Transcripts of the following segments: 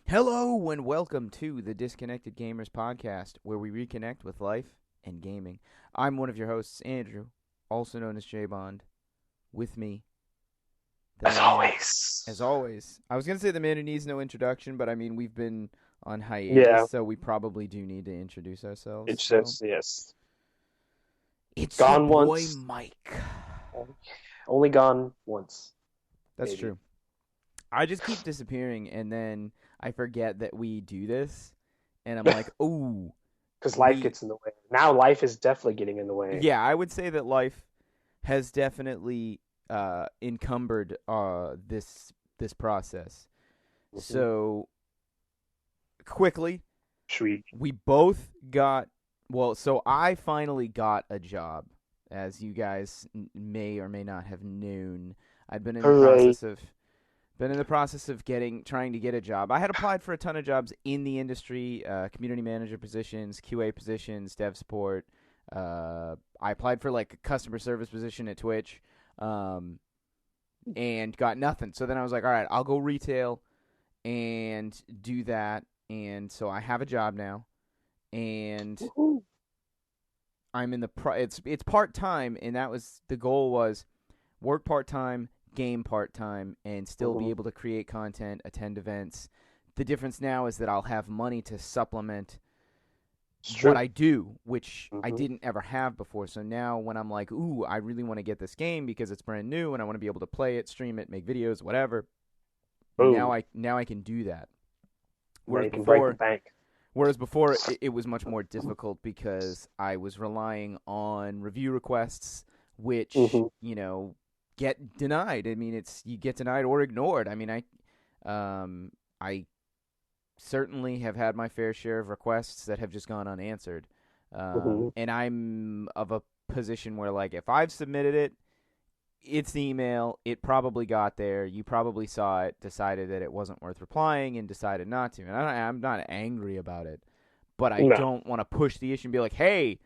Hello and welcome to the Disconnected Gamers podcast, where we reconnect with life and gaming. I'm one of your hosts, Andrew, also known as J Bond. With me, the As man, as always. always. I was gonna say the man who needs no introduction, but I mean we've been on hiatus, Yeah, so we probably do need to introduce ourselves. it's So just yes. it's your Gone boy once, Mike. only gone once, That's baby. true. I just keep disappearing, and then I forget that we do this, and I'm like, ooh, Because life we. gets in the way. Now life is definitely getting in the way. Yeah, I would say that life has definitely encumbered this process. Hmm. So quickly, Sweet. we both got so I finally got a job, as you guys may or may not have known. I'd been in the Hooray. process of trying to get a job. I had applied for a ton of jobs in the industry, community manager positions, QA positions, dev support. I applied for like a customer service position at Twitch, um, and got nothing. So then I was like, all right, I'll go retail and do that. And so I have a job now, and Woohoo. I'm in the it's part time, and that was the goal was work part time, game part time, and still be Hmm. able to create content, attend events. The difference now is that I'll have money to supplement It's what true. I do, which I Hmm. didn't ever have before. So now when I'm like, ooh, I really want to get this game because it's brand new and I want to be able to play it, stream it, make videos, whatever. Boom. Now I can do that. Now Whereas you can break the before bank. Whereas before, it was much more difficult because I was relying on review requests, which Hmm. get denied. I mean, it's you get denied or ignored. I mean, I certainly have had my fair share of requests that have just gone unanswered, Hmm. and I'm of a position where like if I've submitted it, it's the email. It probably got there. You probably saw it, decided that it wasn't worth replying, and decided not to. And I'm not angry about it, but I No. don't want to push the issue and be like, "Hey,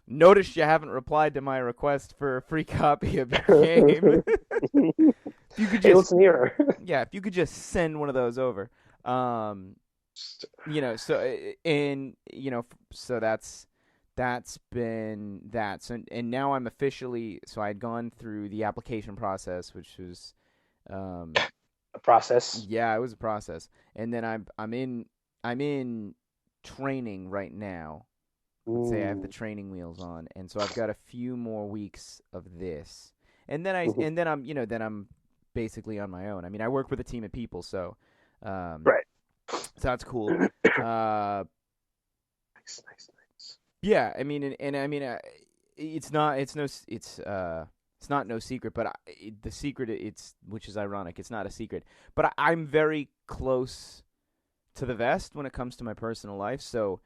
notice you haven't replied to my request for a free copy of your game. If you could Hey, just, listen here. yeah, if you could just send one of those over." Um, so and so that's been that. So and now I'm officially so I'd gone through the application process, which was um A process. yeah, it was a process. And then I'm in training right now. Let's say I have the Mm. training wheels on, and so I've got a few more weeks of this. Hmm. And then I'm basically on my own. I mean, I work with a team of people, um Right. so that's cool. Uh Nice, nice, nice. yeah, I mean and I mean it's not it's not no secret, but the secret it's which is ironic. It's not a secret, but I'm very close to the vest when it comes to my personal life. So,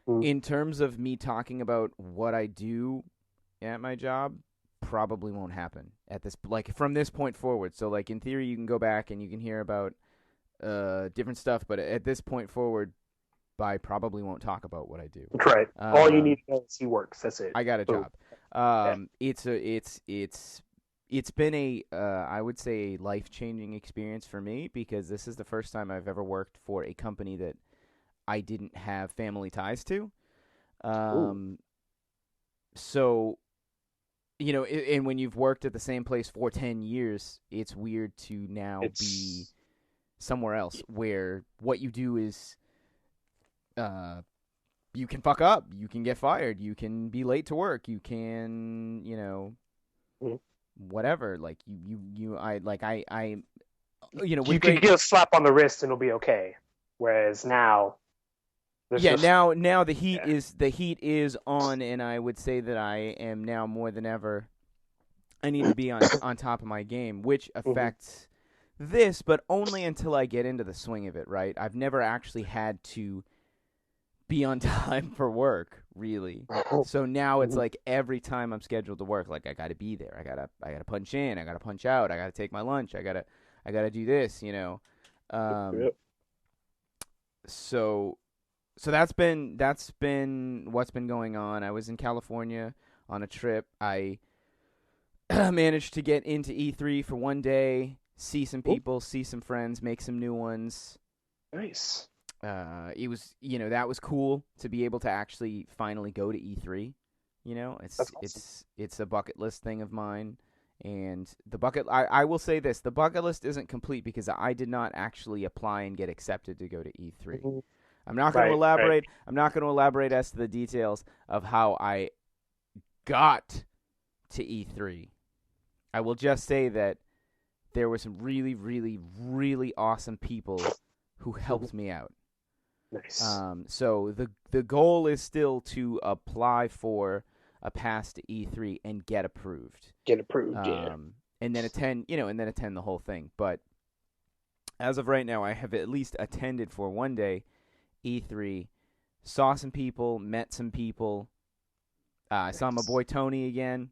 Mm. in terms of me talking about what I do at my job, probably won't happen at this like from this point forward. So, like in theory, you can go back and you can hear about different stuff, but at this point forward, I probably won't talk about what I do. Right. All you need Um, to know is he works. That's it. I got a Boom. job. Yeah. It's been a I would say a life changing experience for me because this is the first time I've ever worked for a company that I didn't have family ties to. Ooh. Um, so and when you've worked at the same place for 10 years, it's weird to now be It's somewhere else where what you do is uh you can fuck up, you can get fired, you can be late to work, you can whatever. Like you I like I with you could great. get a slap on the wrist and it'll be okay. Whereas now there's Yeah, just now yeah. the heat is on, and I would say that I am now more than ever. I need to be on top of my game, which Hmm. affects this, but only until I get into the swing of it. Right? I've never actually had to be on time for work, really. So now it's Hmm. like every time I'm scheduled to work, like I got to be there. I got to punch in. I got to punch out. I got to take my lunch. I got to do this. Um. Yep. So that's been what's been going on. I was in California on a trip. I managed to get into E3 for one day, see some Ooh. people, see some friends, make some new ones. Nice. It was, that was cool to be able to actually finally go to E3. That's It's awesome. it's a bucket list thing of mine, and I will say this: the bucket list isn't complete because I did not actually apply and get accepted to go to E3. Mhm. I'm not going to Right, right. elaborate. I'm not going to elaborate as to the details of how I got to E3. I will just say that there were some really, really, really awesome people who Mhm. helped me out. Nice. So the goal is still to apply for a pass to E3 and get approved. Get approved, yeah. Um, and then attend the whole thing. But as of right now, I have at least attended for one day E3, saw some people, met some people. I saw my Nice. boy Tony again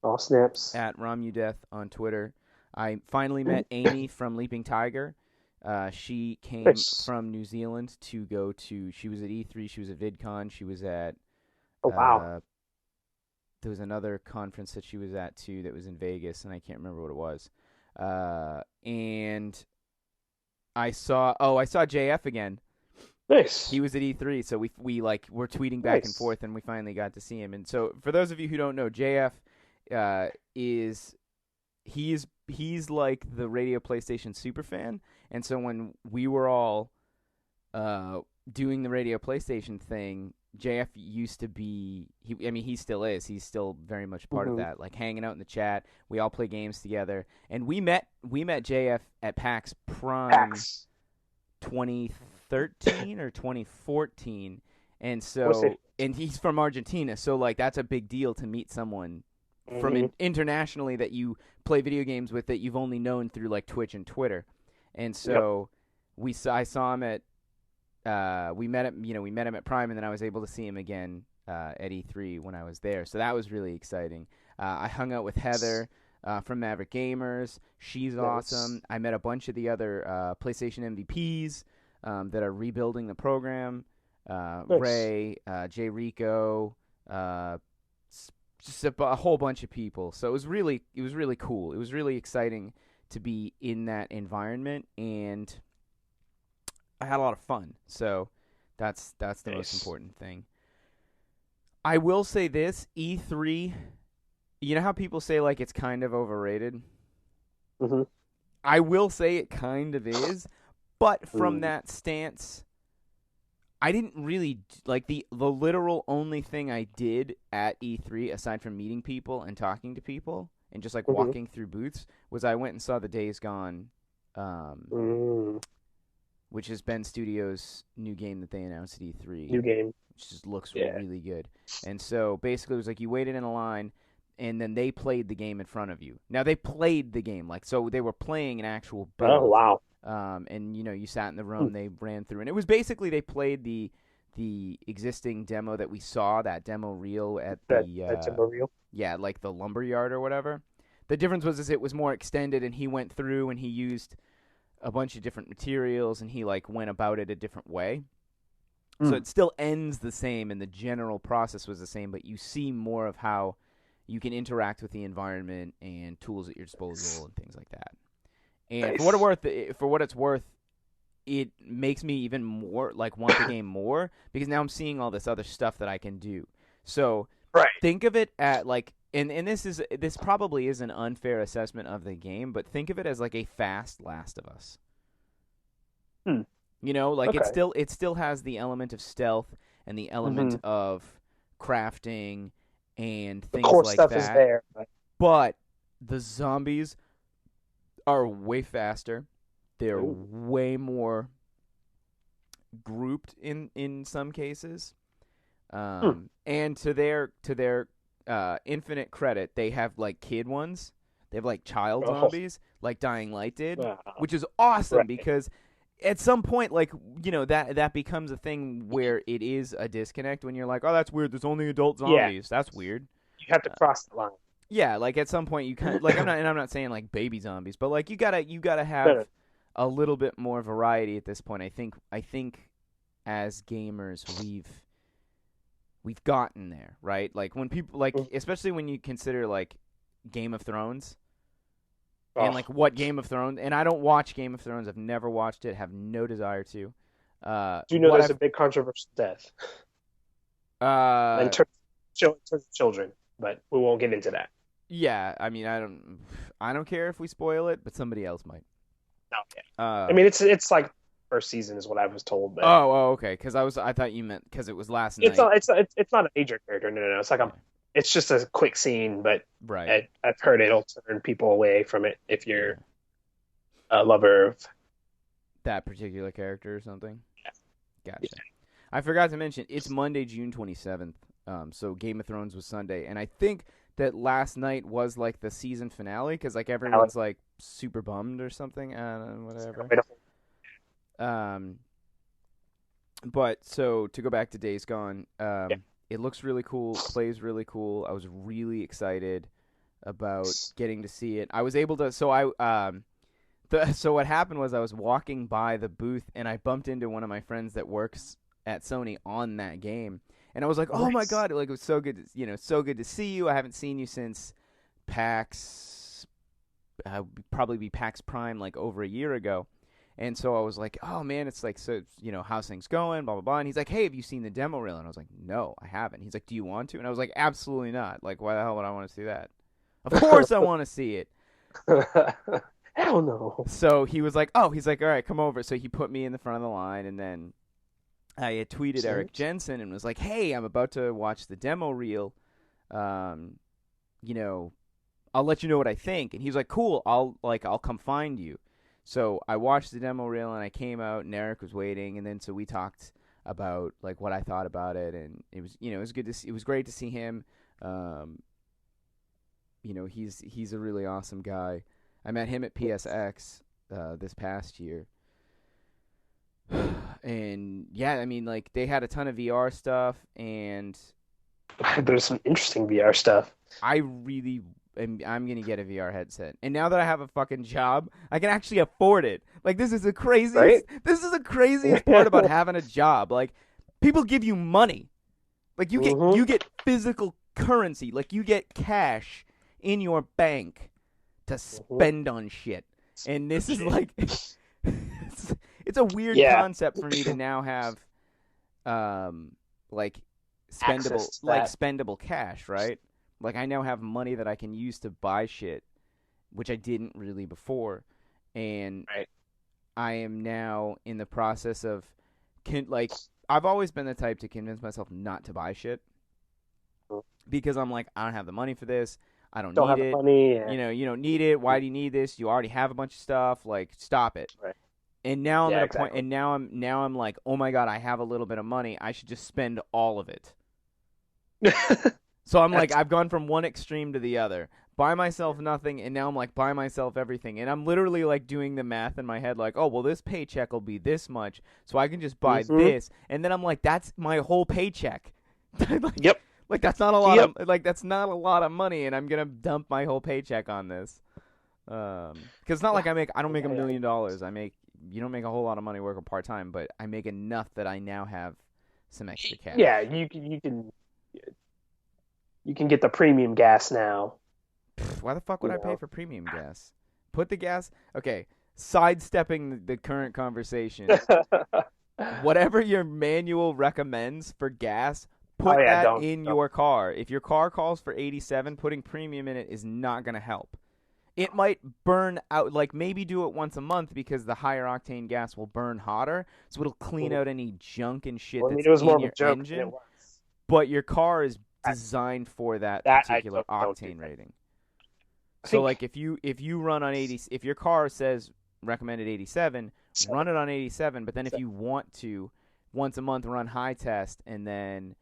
All snaps. at Romudeth on Twitter. I finally met Amy from Leaping Tiger. She came Nice. from New Zealand to go to. She was at E3. She was at VidCon. She was at. Oh, wow. Uh, there was another conference that she was at too that was in Vegas, and I can't remember what it was. And I saw JF again. Nice. He was at E3, so we like were tweeting back and Nice. forth, and we finally got to see him. And so, for those of you who don't know, JF is he's like the Radio PlayStation super fan, and so when we were all uh, doing the Radio PlayStation thing, JF used to be he still is. He's still very much part of Hmm. that, like hanging out in the chat. We all play games together, and we met JF at PAX Prime Pax. 2013 or 2014. And What's it? he's from Argentina, so like that's a big deal to meet someone from Hmm. internationally that you play video games with that you've only known through like Twitch and Twitter. And Yep. so I saw him at we met him at Prime, and then I was able to see him again at E3 when I was there. So that was really exciting. I hung out with Heather from Maverick Gamers. She's Nice. awesome. I met a bunch of the other PlayStation MVPs that are rebuilding the program. Nice. Ray, Jay Rico, uh, just a whole bunch of people. So it was really cool. It was really exciting to be in that environment, and I had a lot of fun. So that's the most Nice. important thing. I will say this: E3. You know how people say like it's kind of overrated. Hmm. I will say it kind of is, but from Mm. that stance, I didn't really like the literal only thing I did at E3 aside from meeting people and talking to people and just like Hmm. walking through booths was I went and saw the Days Gone, um, Mm. which is Ben Studios' new game that they announced at E3, New game. which just looks Yeah. really good. And so basically, it was like you waited in a line, and then they played the game in front of you. Now they played the game like so they were playing an actual Oh, build, wow. and you sat in the Hmm. room. They ran through, and it was basically they played the existing demo that we saw, that demo reel at That's a real. yeah, like the lumber yard or whatever. The difference was is it was more extended, and he went through and he used a bunch of different materials, and he like went about it a different way. So Mm. it still ends the same, and the general process was the same, but you see more of how you can interact with the environment and tools at your disposal and things like that. And Nice. for what it's worth, it makes me even more like want the game more because now I'm seeing all this other stuff that I can do. So Right. think of it at like and this probably is an unfair assessment of the game, but think of it as like a fast Last of Us. Hmm. Like Okay. it still has the element of stealth and the element Hmm. of crafting and The things core like stuff is that, there, but but the zombies are way faster. They're ooh. way more grouped in some cases. Hmm. And to their infinite credit, they have like kid ones. They have like child Oh, zombies, like Dying Light did, wow. which is awesome Right. because at some point, like that becomes a thing where it is a disconnect when you're like, oh, that's weird. There's only adult Yeah. zombies. That's weird. You have to Uh, cross the line. yeah, like at some point you kind like I'm not saying like baby zombies, but like you gotta No, have no. a little bit more variety at this point. I think as gamers we've gotten there, right? Like when people like Mm. especially when you consider like Game of Thrones, and like what Game of Thrones. And I don't watch Game of Thrones. I've never watched it. Have no desire to. Do you know What there's I've a big controversial death in uh terms of children, but we won't get into that. yeah. I mean, I don't care if we spoil it, but somebody else might. No, yeah. I Uh mean, it's like first season is what I was told, but oh okay. Because I thought you meant because it was last it's night. not it's not a major character. No, no, no. It's like it's just a quick scene, but Right. I've heard it'll turn people away from it if Yeah. you're a lover of. That particular character or something. Yeah. Gotcha. I forgot to mention it's Monday, June 27th. So Game of Thrones was Sunday, and I think that last night was like the season finale because like everyone's like super bummed or something. Whatever. Um, but so to go back to Days Gone, Yeah. it looks really cool, plays really cool. I was really excited about getting to see it. I was able to. So what happened was I was walking by the booth and I bumped into one of my friends that works at Sony on that game, and I was like, "Oh my Nice. god! Like it was so good, so good to see you. I haven't seen you since PAX, probably be PAX Prime like over a year ago." And so I was like, "Oh man, it's like so, how's things going? Blah blah blah." And he's like, "Hey, have you seen the demo reel?" And I was like, "No, I haven't." He's like, "Do you want to?" And I was like, "Absolutely not. Like, why the hell would I want to see that? Of course I want to see it." Hell no. So he was like, "Oh," he's like, "All right, come over." So he put me in the front of the line, and then I had tweeted Eric Jensen and was like, "Hey, I'm about to watch the demo reel. Um, you know, I'll let you know what I think." And he was like, "Cool. I'll come find you." So I watched the demo reel and I came out and Eric was waiting, and then so we talked about like what I thought about it, and it was it was good to see, it was great to see him. Um, he's a really awesome guy. I met him at PSX this past year. And yeah, I mean, like they had a ton of VR stuff, and There's some interesting VR stuff. I really I'm gonna get a VR headset. And now that I have a fucking job, I can actually afford it. Like this is the craziest. Right? This is the craziest part about having a job. Like people give you money. Like you get physical currency. Like you get cash in your bank to spend on shit. And this is like it's a weird concept for me to now have like spendable cash, right? Like I now have money that I can use to buy shit, which I didn't really before. And I am now in the process of like I've always been the type to convince myself not to buy shit because I'm like I don't have the money for this. I don't need it. Money, yeah. You don't need it. Why do you need this? You already have a bunch of stuff. Like stop it. Right. And now I'm at a point, and now I'm like, oh my god, I have a little bit of money. I should just spend all of it. So I'm like, I've gone from one extreme to the other. Buy myself nothing, and now I'm like, buy myself everything. And I'm literally like doing the math in my head, like, oh well, this paycheck will be this much, so I can just buy this. And then I'm like, that's my whole paycheck. Yep. Like that's not a lot of that's not a lot of money, and I'm gonna dump my whole paycheck on this. Because it's not like I don't make $1 million. You don't make a whole lot of money working part time, but I make enough that I now have some extra cash. Yeah, you can get the premium gas now. Why the fuck would I pay for premium gas? Put the gas. Okay, sidestepping the current conversation. Whatever your manual recommends for gas, put that in your car. If your car calls for 87, putting premium in it is not going to help. It might burn out, like maybe do it once a month because the higher octane gas will burn hotter, so it'll clean out any junk and shit that's in your engine. But your car is designed for that particular octane rating. So like if you run on 80, if your car says recommended 87, run it on 87. But then if you want to, once a month run high test, and then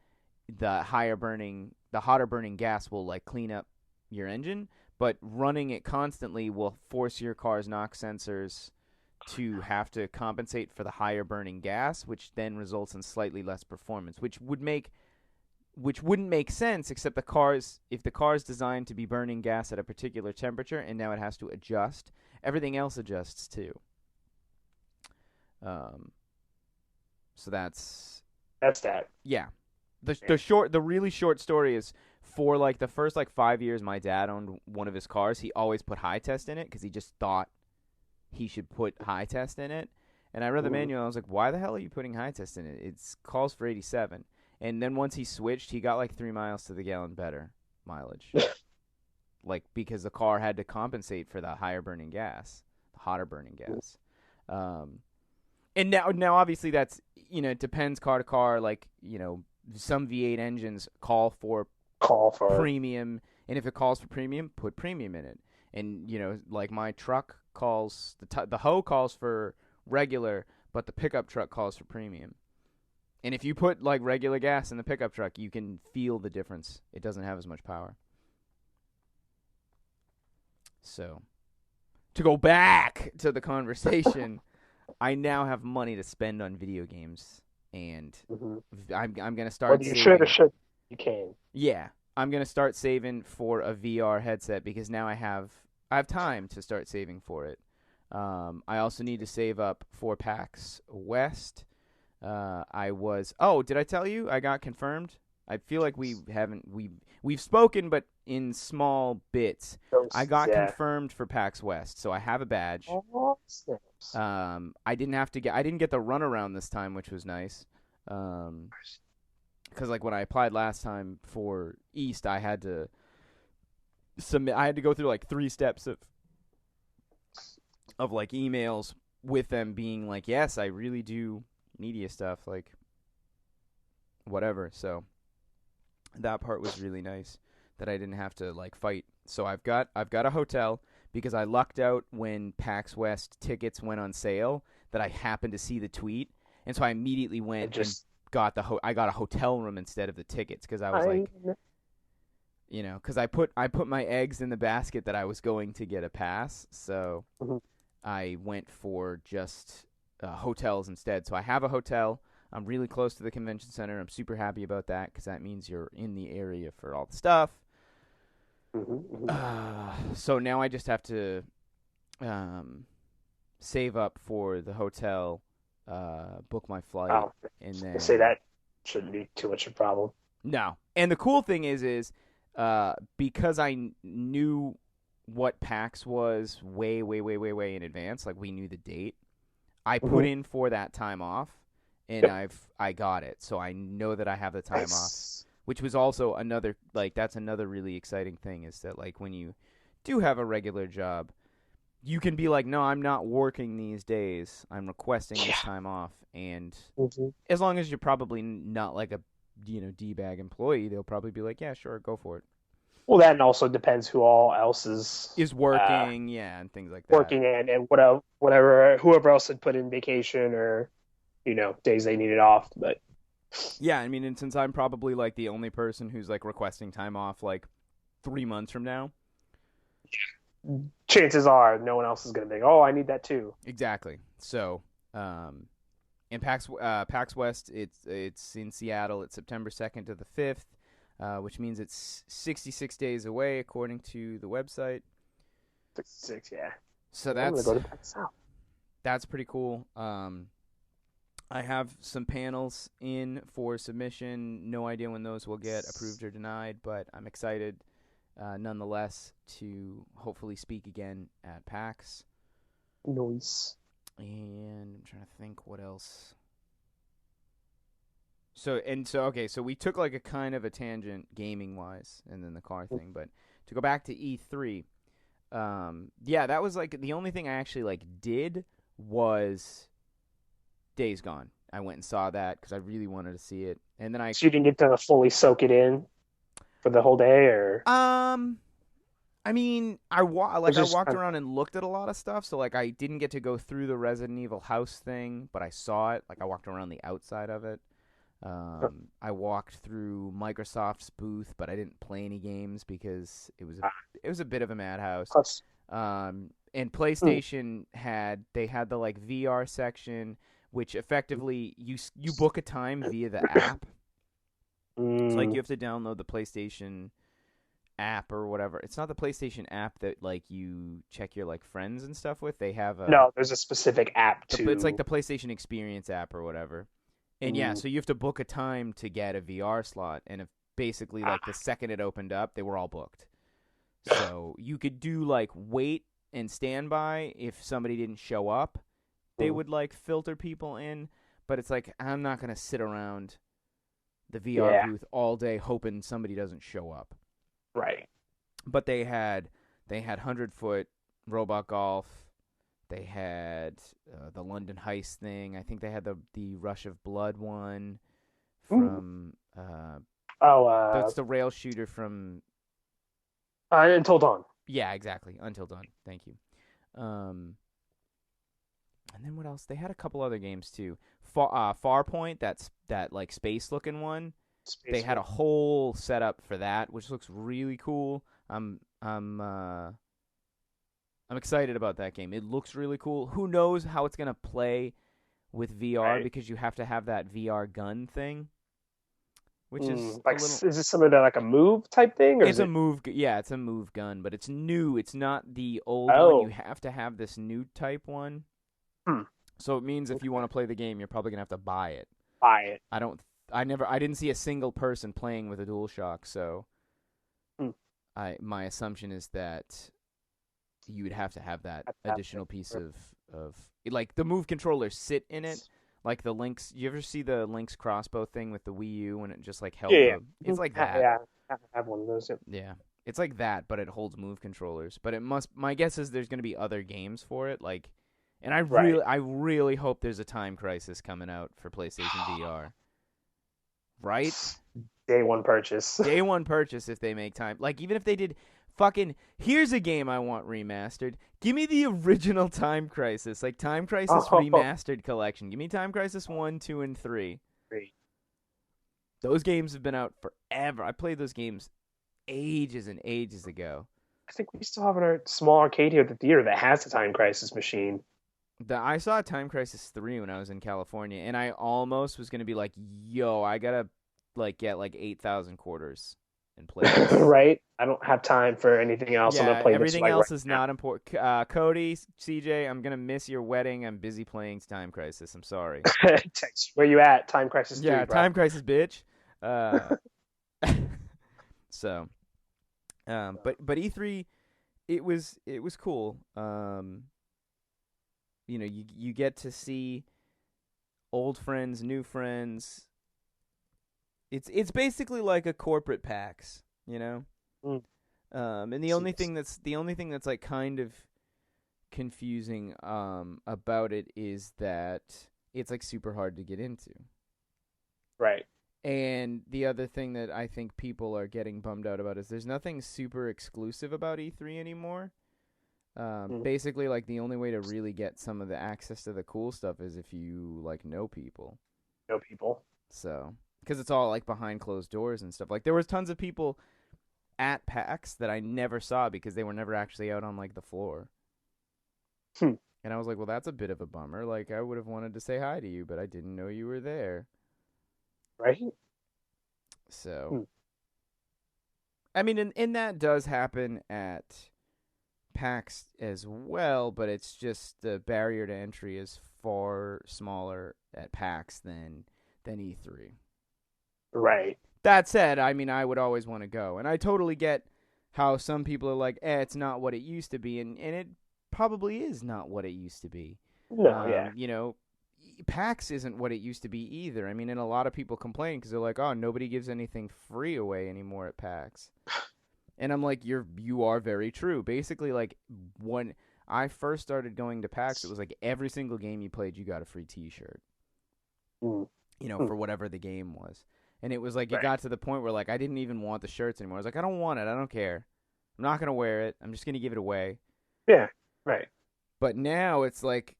the hotter burning gas will like clean up your engine. But running it constantly will force your car's NOx sensors to have to compensate for the higher burning gas, which then results in slightly less performance, which wouldn't make sense except if the car is designed to be burning gas at a particular temperature and now it has to adjust, everything else adjusts too. So that's that. Yeah. The really short story is for like the first like 5 years my dad owned one of his cars, he always put high test in it because he just thought he should put high test in it. And I read the manual and I was like, why the hell are you putting high test in it? It calls for 87. And then once he switched, he got like 3 miles to the gallon better mileage. Like because the car had to compensate for the higher burning gas, the hotter burning gas. And now obviously that's, it depends car to car. Like, some V8 engines call for premium, and if it calls for premium, put premium in it. And like my truck calls the Ho calls for regular, but the pickup truck calls for premium. And if you put like regular gas in the pickup truck, you can feel the difference. It doesn't have as much power. So, to go back to the conversation, I now have money to spend on video games, and I'm gonna start. Whether you should or should, you can. Yeah, I'm gonna start saving for a VR headset because now I have time to start saving for it. I also need to save up for PAX West. Did I tell you I got confirmed? I feel like we've spoken, but in small bits. I got confirmed for PAX West, so I have a badge. I didn't get the runaround this time, which was nice. Because like when I applied last time for East, I had to go through like 3 steps of like emails with them being like, yes, I really do media stuff, like whatever. So that part was really nice that I didn't have to like fight. So I've got a hotel because I lucked out when PAX West tickets went on sale that I happened to see the tweet, and so I immediately went and got I got a hotel room instead of the tickets because I was because I put my eggs in the basket that I was going to get a pass, so I went for just hotels instead. So I have a hotel. I'm really close to the convention center. I'm super happy about that because that means you're in the area for all the stuff. So now I just have to save up for the hotel, book my flight, and then say that shouldn't be too much of a problem. No, and the cool thing is because I knew what PAX was way in advance, like we knew the date, I put in for that time off, and I got it, so I know that I have the time off. Which was also another, like, that's another really exciting thing is that, like, when you do have a regular job, you can be like, no, I'm not working these days. I'm requesting this time off. And as long as you're probably not like a, D-bag employee, they'll probably be like, yeah, sure, go for it. Well, that also depends who all else is working, and things like that. Working and whatever, whoever else had put in vacation or, days they needed off, but... Yeah, I mean, and since I'm probably, like, the only person who's, like, requesting time off, like, 3 months from now. Chances are no one else is going to be, oh, I need that too. Exactly. So, in PAX West, it's in Seattle. It's September 2nd to the 5th, which means it's 66 days away, according to the website. 66, yeah. So that's pretty cool. I have some panels in for submission. No idea when those will get approved or denied, but I'm excited nonetheless to hopefully speak again at PAX. Nice. And I'm trying to think what else. So we took like a kind of a tangent gaming-wise and then the car thing, but to go back to E3, that was like the only thing I actually like did was Days Gone. I went and saw that because I really wanted to see it, and then So you didn't get to fully soak it in for the whole day, or? I mean, I walked around and looked at a lot of stuff, so like I didn't get to go through the Resident Evil house thing, but I saw it. Like I walked around the outside of it. I walked through Microsoft's booth, but I didn't play any games because it was a bit of a madhouse. And PlayStation had the like VR section, which effectively you book a time via the app. It's like you have to download the PlayStation app or whatever. It's not the PlayStation app that like you check your like friends and stuff with. They have no. There's a specific app too. It's like the PlayStation Experience app or whatever. And yeah, so you have to book a time to get a VR slot. And if basically like the second it opened up, they were all booked. So you could do like wait and standby if somebody didn't show up. They would like filter people in, but it's like I'm not gonna sit around the VR booth all day hoping somebody doesn't show up. Right. But they had 100-foot robot golf. They had the London Heist thing. I think they had the Rush of Blood one from that's the rail shooter from Until Dawn. Yeah, exactly. Until Dawn. Thank you. And then what else? They had a couple other games too. Farpoint, that like space looking one. They had a whole setup for that, which looks really cool. I'm excited about that game. It looks really cool. Who knows how it's gonna play with VR because you have to have that VR gun thing, which is like is this something like a move type thing? Or it's a move. Yeah, it's a move gun, but it's new. It's not the old one. You have to have this new type one. So it means if you want to play the game, you're probably gonna have to buy it. I didn't see a single person playing with a DualShock, so my assumption is that you would have to have that additional piece of like the Move controllers sit in it, like the Lynx. You ever see the Lynx crossbow thing with the Wii U when it just like held? It's like that. Yeah, I have one of those. Yeah, it's like that, but it holds Move controllers. But it must. My guess is there's going to be other games for it, like. And I really hope there's a Time Crisis coming out for PlayStation VR. Right? Day one purchase. Day one purchase if they make time. Like, even if they did fucking, here's a game I want remastered. Give me the original Time Crisis. Like, Time Crisis Remastered Collection. Give me Time Crisis 1, 2, and 3. Those games have been out forever. I played those games ages and ages ago. I think we still have a small arcade here at the theater that has the Time Crisis machine. I saw Time Crisis 3 when I was in California, and I almost was going to be like, yo, I got to like get like 8,000 quarters and play this. Right? I don't have time for anything else. Yeah, I'm gonna play everything this else is not important. Cody, CJ, I'm going to miss your wedding. I'm busy playing Time Crisis. I'm sorry. Text, where you at? Time Crisis 3, Yeah, bro. Time Crisis, bitch. So, but E3, it was cool. You know, you get to see old friends, new friends. It's basically like a corporate PAX, you know. And the only thing that's like kind of confusing about it is that it's like super hard to get into. Right. And the other thing that I think people are getting bummed out about is there's nothing super exclusive about E3 anymore. Basically, like, the only way to really get some of the access to the cool stuff is if you, like, know people. So, because it's all, like, behind closed doors and stuff. Like, there was tons of people at PAX that I never saw because they were never actually out on, like, the floor. And I was like, well, that's a bit of a bummer. Like, I would have wanted to say hi to you, but I didn't know you were there. Right? So, I mean, and that does happen at PAX as well, but it's just the barrier to entry is far smaller at PAX than E3. Right. That said, I mean, I would always want to go, and I totally get how some people are like, it's not what it used to be, and it probably is not what it used to be. No, yeah. You know, PAX isn't what it used to be either. I mean, and a lot of people complain because they're like, oh, nobody gives anything free away anymore at PAX. And I'm like, you are very true. Basically, like, when I first started going to PAX, it was like every single game you played, you got a free T-shirt. You know, for whatever the game was. And it was like, it got to the point where, like, I didn't even want the shirts anymore. I was like, I don't want it. I don't care. I'm not going to wear it. I'm just going to give it away. Yeah, right. But now it's like,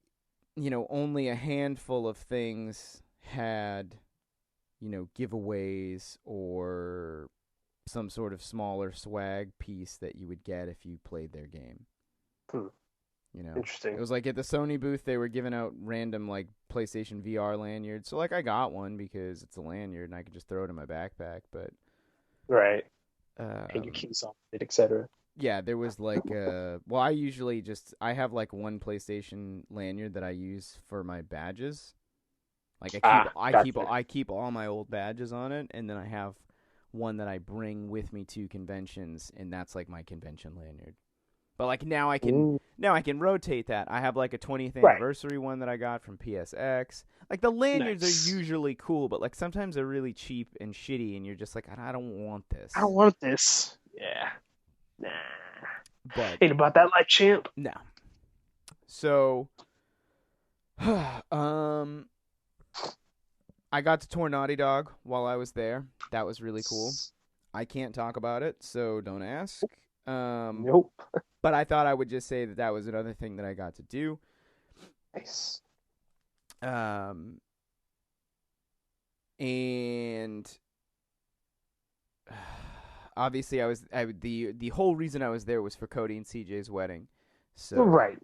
you know, only a handful of things had, you know, giveaways or some sort of smaller swag piece that you would get if you played their game. You know, interesting. It was like at the Sony booth, they were giving out random like PlayStation VR lanyards. So like I got one because it's a lanyard and I could just throw it in my backpack. But right, take your keys off it, etc. Yeah, there was like well, I have like one PlayStation lanyard that I use for my badges. Like I keep all my old badges on it, and then I have one that I bring with me to conventions, and that's like my convention lanyard. But like now I can rotate that. I have like a 20th Right. anniversary one that I got from PSX. Like the lanyards Nice. are usually cool, but like sometimes they're really cheap and shitty, and you're just like, I don't want this. I don't want this. Yeah. Nah. But Ain't about that life, champ. no. So, I got to tour Naughty Dog while I was there. That was really cool. I can't talk about it, so don't ask. Nope. But I thought I would just say that that was another thing that I got to do. Nice. And obviously the whole reason I was there was for Cody and CJ's wedding. So Right.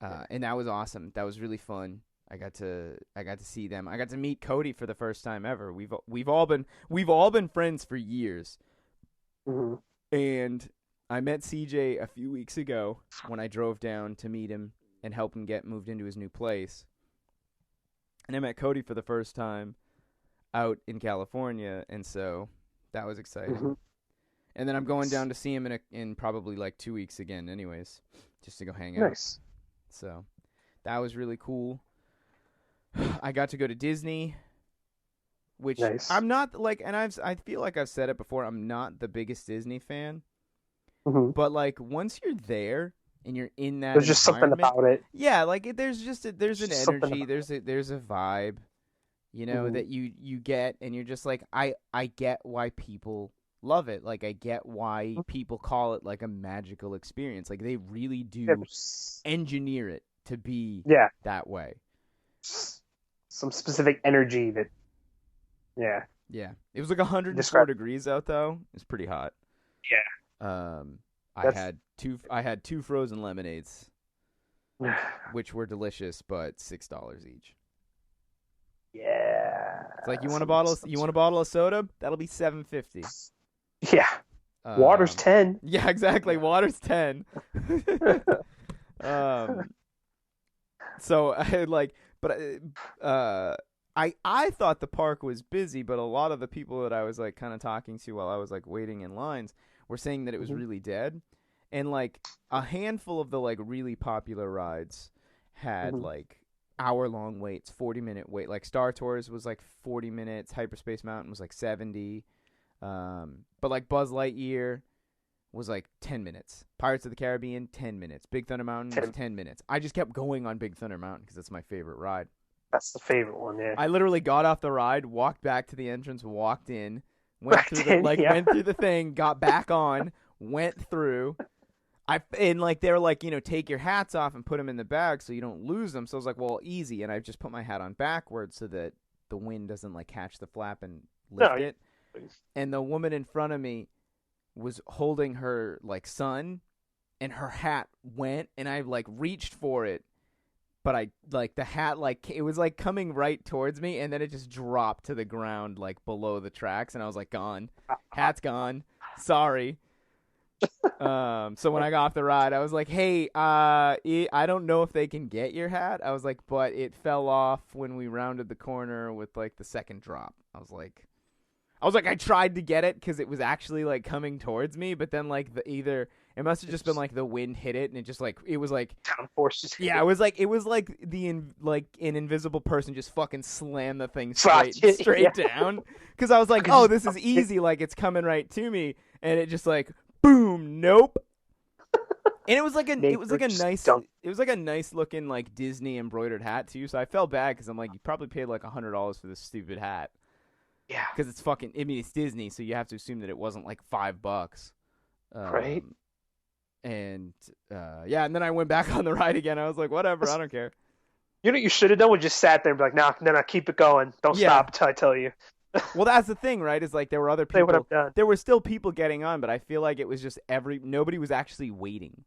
and that was awesome. That was really fun. I got to see them. I got to meet Cody for the first time ever. We've all been friends for years. Mm-hmm. And I met CJ a few weeks ago when I drove down to meet him and help him get moved into his new place. And I met Cody for the first time out in California, and so that was exciting. Mm-hmm. And then I'm going down to see him in probably like 2 weeks again anyways, just to go hang out. Nice. So that was really cool. I got to go to Disney, which Nice. I'm not like, and I feel like I've said it before, I'm not the biggest Disney fan, Mm-hmm. but like once you're there and you're in that There's just something environment, about it. yeah, like there's an Something energy, about there's a vibe, you know, Mhm. that you get, and you're just like, I get why people love it. Like I get why people call it like a magical experience. Like they really Yeah, do engineer it to be yeah, that way. some specific energy that, yeah, Yeah, it was like 104 Describe- degrees out though. It's pretty hot. yeah. I That's- had two frozen lemonades, which were delicious, but $6 each. Yeah. It's like you want a bottle of soda? That'll be $7.50. Yeah. Water's 10. Yeah, exactly. Water's 10. So I like, but I thought the park was busy, but a lot of the people that I was like kind of talking to while I was like waiting in lines were saying that it was really dead, and like a handful of the like really popular rides had like hour-long waits, 40-minute wait. Like Star Tours was like 40 minutes, Hyperspace Mountain was like 70, but like Buzz Lightyear was like 10 minutes. Pirates of the Caribbean, 10 minutes. Big Thunder Mountain was 10 minutes. I just kept going on Big Thunder Mountain because that's my favorite ride. That's the favorite one, yeah. I literally got off the ride, walked back to the entrance, walked in, went through the thing, got back on, went through. And like they were like, you know, take your hats off and put them in the bag so you don't lose them. So I was like, well, easy, and I just put my hat on backwards so that the wind doesn't like catch the flap and lift it. And the woman in front of me was holding her like son, and her hat went, and I like reached for it, but I like the hat like it was like coming right towards me, and then it just dropped to the ground like below the tracks, and I was like, gone, hat's gone, sorry. So when I got off the ride, I was like, hey, I don't know if they can get your hat. I was like, but it fell off when we rounded the corner with like the second drop. I was like, I tried to get it because it was actually like coming towards me, but then like it must have just been like the wind hit it, and it just like it was like downforce. Yeah, it was like an invisible person just fucking slammed the thing straight down. Because I was like, oh, this is easy, like it's coming right to me, and it just like boom, nope. And it was like a nice looking like Disney embroidered hat too. So I felt bad because I'm like, you probably paid like $100 for this stupid hat. Yeah, because it's fucking. I mean, it's Disney, so you have to assume that it wasn't like $5. Right. And yeah, and then I went back on the ride again. I was like, whatever, I don't care. You know what you should have done? Was just sat there and be like, nah, keep it going. Don't stop until I tell you. Well, that's the thing, right? Is like there were other people. They would have done. There were still people getting on, but I feel like it was just nobody was actually waiting.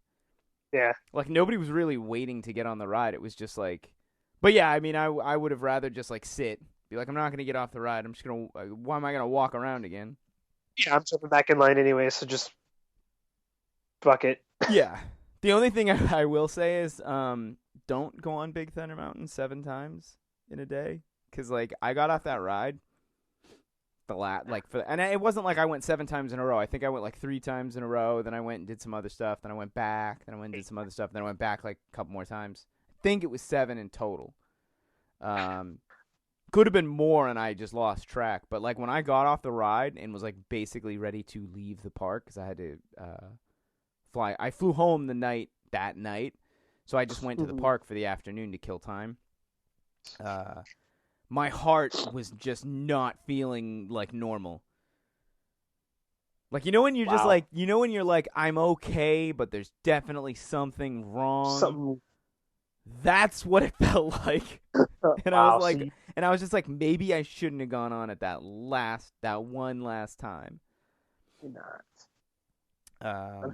Yeah. Like nobody was really waiting to get on the ride. It was just like, but yeah, I mean, I would have rather just like sit. Be like, I'm not going to get off the ride. I'm just going to, why am I going to walk around again? Yeah, I'm jumping back in line anyway, so just fuck it. Yeah. The only thing I will say is don't go on Big Thunder Mountain 7 times in a day. Because, like, I got off that ride and it wasn't like I went 7 times in a row. I think I went like 3 times in a row. Then I went and did some other stuff. Then I went back. Then I went and did some other stuff. Then I went back like a couple more times. I think it was 7 in total. Could have been more, and I just lost track. But like when I got off the ride and was like basically ready to leave the park because I had to fly. I flew home that night, so I just went to the park for the afternoon to kill time. My heart was just not feeling like normal. Like, when you're just like, when you're like, I'm okay, but there's definitely something wrong. That's what it felt like. And I was like, and I was just like, maybe I shouldn't have gone on at that one last time. Not.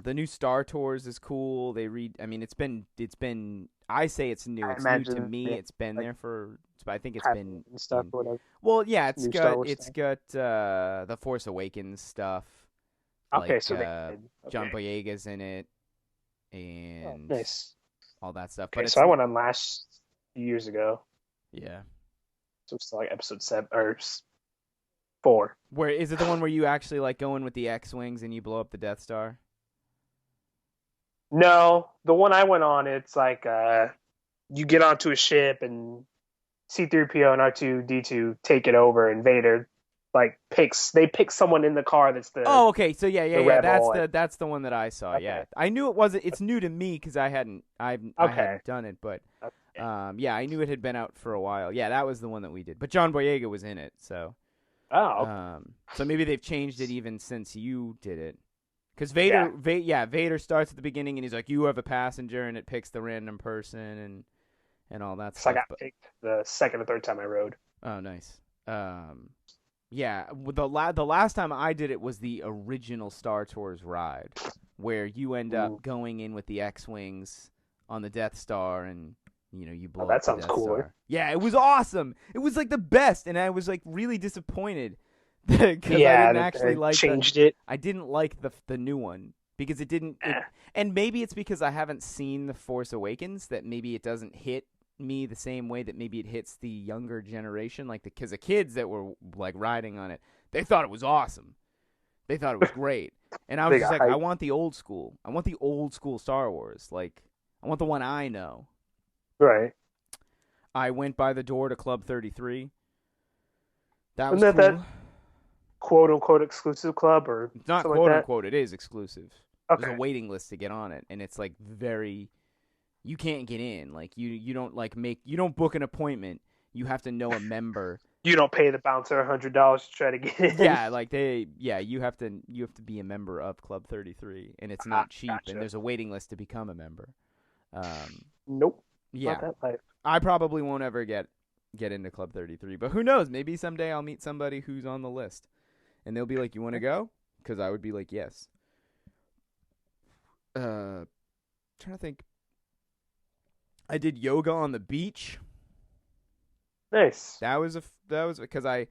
The new Star Tours is cool. It's been. I say it's new. It's new to me. It's been there for. I think it's been stuff. Whatever. Well, yeah, it's got the Force Awakens stuff. Okay, like, so John Boyega's in it, and nice. All that stuff. Okay, so I went on last years ago. Yeah. So it's like episode 7 or 4. Where is it? The one where you actually like go in with the X-wings and you blow up the Death Star? No, the one I went on, it's like you get onto a ship and C-3PO and R2-D2 take it over, and Vader pick someone in the car that's the. Oh, okay. So yeah. That's the one that I saw. Okay. Yeah, I knew it wasn't. It's new to me because I hadn't done it, but yeah, I knew it had been out for a while. Yeah, that was the one that we did. But John Boyega was in it, so. Oh. So maybe they've changed it even since you did it. Because Vader starts at the beginning and he's like, "You have a passenger," and it picks the random person and all that stuff. So I got picked the second or third time I rode. Oh, nice. Yeah, the last time I did it was the original Star Tours ride, where you end up going in with the X-wings on the Death Star, and you blow. That sounds cooler. Star. Yeah, it was awesome. It was like the best, and I was like really disappointed because I didn't actually like changed it. I didn't like the new one because it didn't. And maybe it's because I haven't seen the Force Awakens that maybe it doesn't hit me the same way that maybe it hits the younger generation, because the kids that were like riding on it, they thought it was awesome. They thought it was great, and I was just like, I want the old school. I want the old school Star Wars. Like, I want the one I know. Right. I went by the door to Club 33. That Wasn't was that cool. Quote unquote exclusive club, or it's not quote unquote. It is exclusive. Okay. There's a waiting list to get on it, and it's like very. You can't get in. Like you don't you don't book an appointment. You have to know a member. You don't pay the bouncer $100 to try to get in. Yeah, you have to be a member of Club 33, and it's not cheap. Gotcha. And there's a waiting list to become a member. Nope. Yeah. Not that life. I probably won't ever get into Club 33, but who knows? Maybe someday I'll meet somebody who's on the list, and they'll be like, "You want to go?" Because I would be like, "Yes." Trying to think. I did yoga on the beach. Nice. That was because I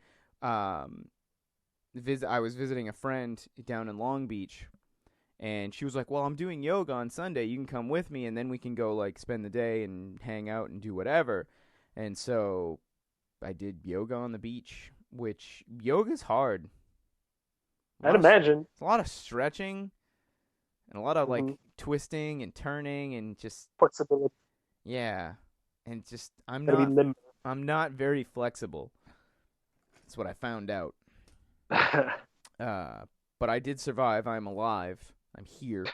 was visiting a friend down in Long Beach, and she was like, "Well, I'm doing yoga on Sunday. You can come with me, and then we can go spend the day and hang out and do whatever." And so I did yoga on the beach, which yoga's hard. I'd imagine. It's a lot of stretching and a lot of twisting and turning and just flexibility. Yeah, and just I'm not very flexible. That's what I found out. But I did survive. I'm alive. I'm here.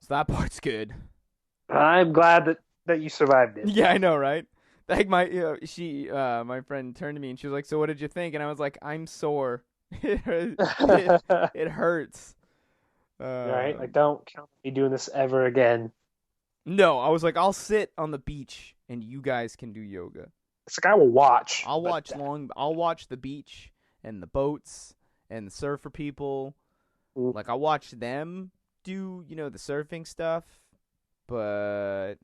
So that part's good. I'm glad that you survived it. Yeah, I know, right? Like my friend turned to me and she was like, "So what did you think?" And I was like, "I'm sore. It hurts." All right, don't count me doing this ever again. No, I was like, I'll sit on the beach and you guys can do yoga. It's like I will watch. I'll watch the beach and the boats and the surfer people. Like I'll watch them do, the surfing stuff, but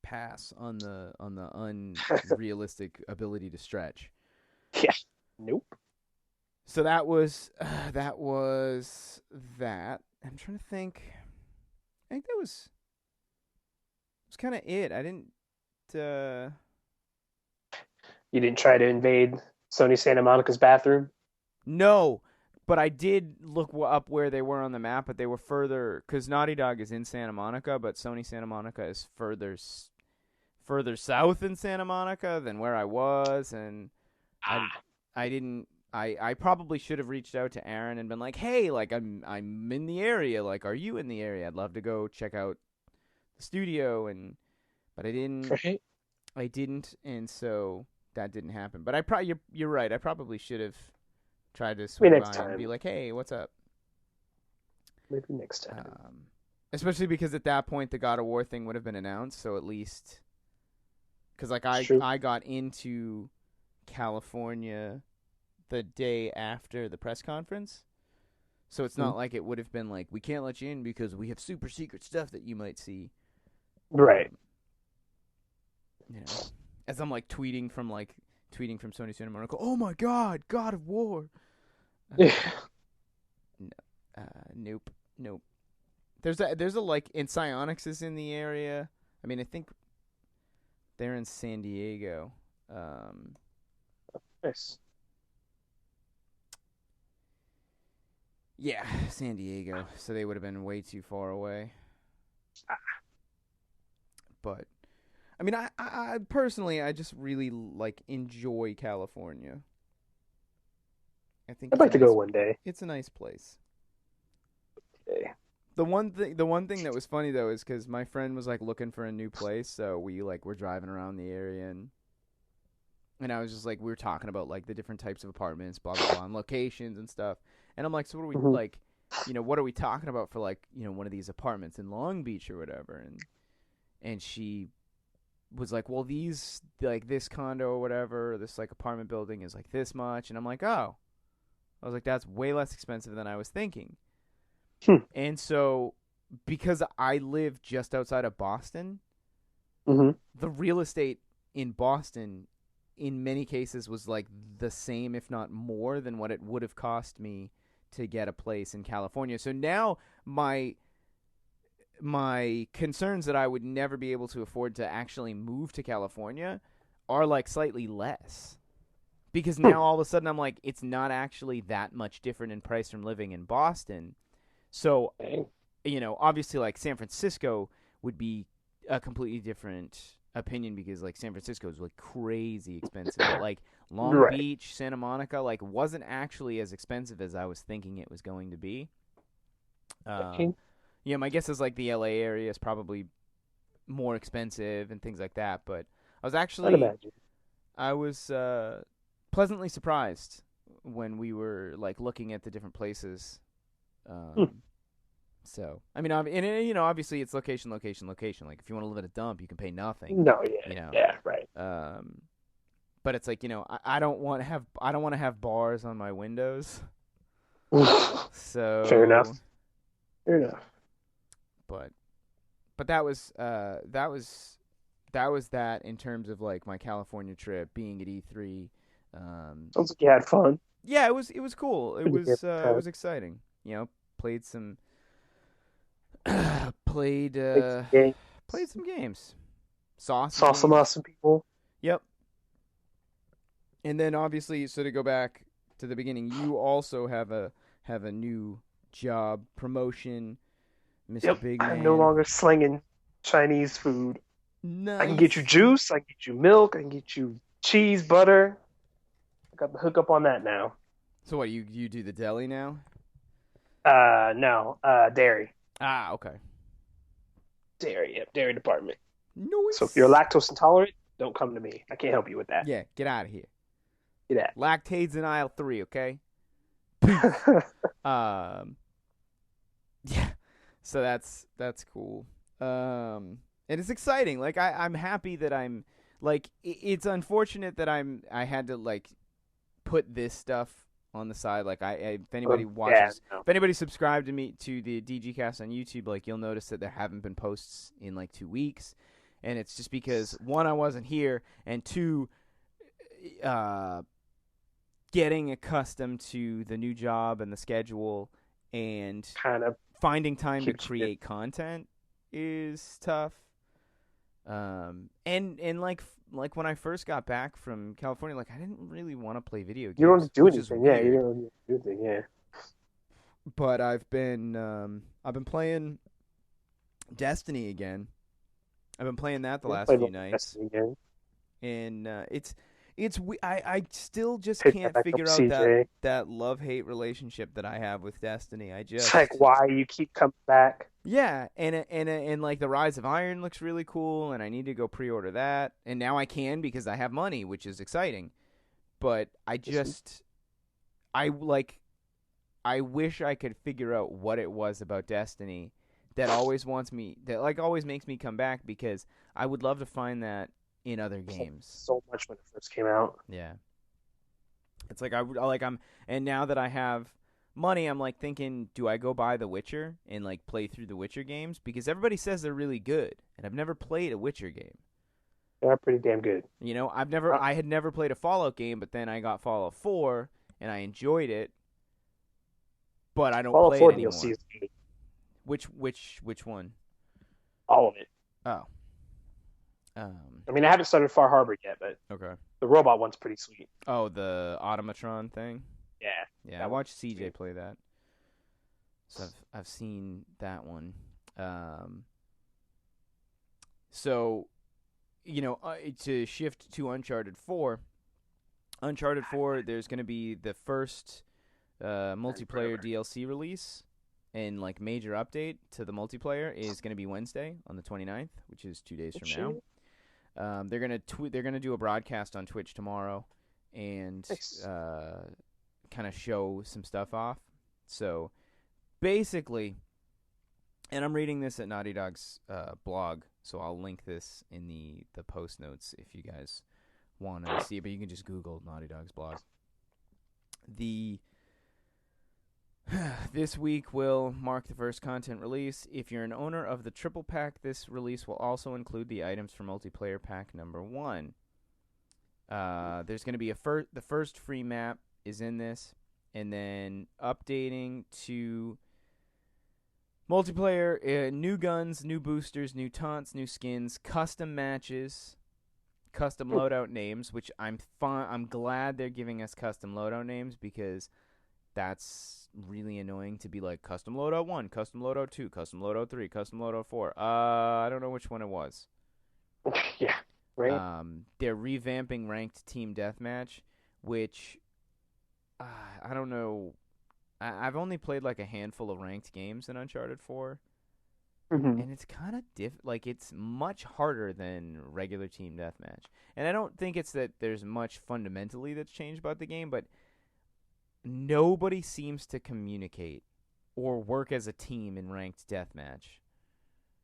pass on the unrealistic ability to stretch. Yeah. Nope. So that was that. I'm trying to think. I think that was kind of it. I didn't. You didn't try to invade Sony Santa Monica's bathroom. No, but I did look up where they were on the map, but they were further because Naughty Dog is in Santa Monica, but Sony Santa Monica is further south in Santa Monica than where I was, and I didn't. I probably should have reached out to Aaron and been like, "Hey, like I'm in the area. Like, are you in the area? I'd love to go check out the studio." But I didn't. Right. I didn't, and so that didn't happen. But you're right. I probably should have tried to swing Maybe next by and be time. like, "Hey, what's up?" Maybe next time. Especially because at that point the God of War thing would have been announced, so at least because like It's true. I got into California the day after the press conference, so it's not like it would have been like we can't let you in because we have super secret stuff that you might see. Right. You know, as I'm like tweeting from Sony Santa Monica, oh my God, God of War. Yeah. Nope, nope. There's a like in Psyonix is in the area. I mean, I think they're in San Diego. Nice. Yeah, San Diego. So they would have been way too far away. But I mean, I personally, I just really like enjoy California. I think I'd like to go one day. it's a nice place. Okay. The one thing that was funny though is because my friend was like looking for a new place, so we like were driving around the area and I was just like we were talking about like the different types of apartments, blah blah blah, and locations and stuff. And I'm like, so what are we Mhm. like? What are we talking about for like one of these apartments in Long Beach or whatever? And she was like, well, these like this condo or whatever, this like apartment building is like this much, and I'm like, oh, I was like, that's way less expensive than I was thinking. Hmm. And so, because I live just outside of Boston, Mhm. the real estate in Boston, in many cases, was like the same, if not more, than what it would have cost me to get a place in California. So now my concerns that I would never be able to afford to actually move to California are like slightly less. Because now all of a sudden I'm like, it's not actually that much different in price from living in Boston. So, Okay. Obviously, like San Francisco would be a completely different opinion because like San Francisco is like crazy expensive. But like Long Right. Beach, Santa Monica, like wasn't actually as expensive as I was thinking it was going to be. Okay. Yeah, my guess is like the LA area is probably more expensive and things like that. But I was I'd actually imagine. I was pleasantly surprised when we were like looking at the different places. Hmm. So I mean, obviously it's location, location, location. Like if you want to live at a dump, you can pay nothing. No. Yeah. You know, Yeah. Right. but it's like I don't want to have bars on my windows. Fair So, enough. Fair enough. but that was that in terms of like my California trip being at E3. Sounds like you had fun. Yeah, it was cool. It Pretty good was time. exciting. Played some played Played some games. played some games. Saw some Saw some games. awesome people. Yep. And then obviously, so to go back to the beginning, you also have a new job promotion, Mr. Yep. Big I'm no Man. longer slinging Chinese food. I can get you Nice. juice. I can get you milk. I can get you cheese, butter. I got the hookup on that now. So what, you do the deli now? No. Dairy. Ah, okay. Dairy. Yep. Dairy department. So if you're Nice. lactose intolerant, don't come to me. I can't help you with that. Yeah, get out of here. Get Lactate's in aisle 3, okay? that. Um, yeah. So that's cool. And it's exciting. Like I'm happy that I'm like it's unfortunate that I had to like put this stuff on the side. Like if anybody Yeah. watches, No. if anybody subscribed to me to the DG Cast on YouTube, like you'll notice that there haven't been posts in like 2 weeks, and it's just because one, I wasn't here, and two, getting accustomed to the new job and the schedule and Kind of finding time to keeps you. create content is tough. And like when I first got back from California, like I didn't really want to play video You don't games, have to do which is anything. Yeah, you weird. don't have to do anything. Yeah. But I've been playing Destiny again. I've been playing that the I last played a few lot of nights, Destiny again. and I still just Pick that can't back up, figure out CJ. that love hate relationship that I have with Destiny. I It's like just why you keep coming back. Yeah, and like the Rise of Iron looks really cool, and I need to go pre-order that, and now I can because I have money, which is exciting. But I like I wish I could figure out what it was about Destiny that like always makes me come back because I would love to find that in other games. So much when it first came out. Yeah. It's like and now that I have money, I'm like thinking, do I go buy The Witcher and like play through the Witcher games because everybody says they're really good, and I've never played a Witcher game. They're pretty damn good. Uh, I had never played a Fallout game, but then I got Fallout 4 and I enjoyed it, but I don't Fallout play it 4 DLC anymore. is good. Which one? All of it. Oh. Um I mean, I haven't started Far Harbor yet, but okay. the robot one's pretty sweet. Oh, the Automatron thing? Yeah, Yeah, I that watched one's CJ sweet. play that. So I've seen that one. Um so to shift to Uncharted 4, there's going to be the first multiplayer DLC release and like major update to the multiplayer is going to be Wednesday on the 29th, which is 2 days Oh, from now. shit. They're gonna do a broadcast on Twitch tomorrow and Nice. kind of show some stuff off. So basically, and I'm reading this at Naughty Dog's blog, so I'll link this in the post notes if you guys want to see it. But you can just Google Naughty Dog's blog. The This week will mark the first content release. If you're an owner of the triple pack, this release will also include the items for multiplayer pack number 1. There's going to be the first free map is in this, and then updating to multiplayer, new guns, new boosters, new taunts, new skins, custom matches, custom loadout names, which I'm glad they're giving us custom loadout names because that's really annoying to be like custom loadout 1, custom loadout 2, custom loadout 3, custom loadout 4. I don't know which one it was. Yeah, right. They're revamping ranked team deathmatch, which I don't know. I've only played like a handful of ranked games in Uncharted 4, Hmm. and it's kind of like it's much harder than regular team deathmatch. And I don't think it's that there's much fundamentally that's changed about the game, but nobody seems to communicate or work as a team in ranked deathmatch.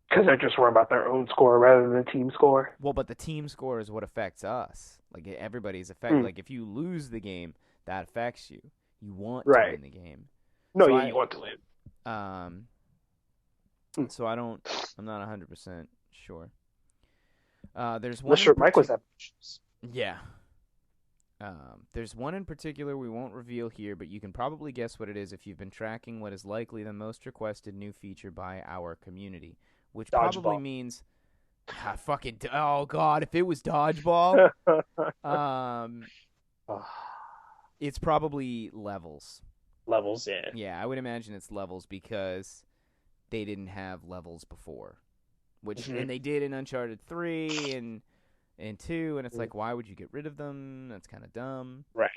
Because they're just worried about their own score rather than the team score. Well, but the team score is what affects us. Like everybody's affected. Mm. Like if you lose the game, that affects you. You want to Right. win the game. No, So yeah, I you want to win. um Mm. so I'm not 100% sure. There's Unless one in your mic was particular. that much. Yeah. There's one in particular we won't reveal here, but you can probably guess what it is if you've been tracking what is likely the most requested new feature by our community, which probably Dodgeball. means oh god, if it was dodgeball, um, it's probably levels. Levels, yeah. Yeah, I would imagine it's levels because they didn't have levels before, which Hmm. and they did in Uncharted 3 and 2, and it's like why would you get rid of them? That's kind of dumb. Right.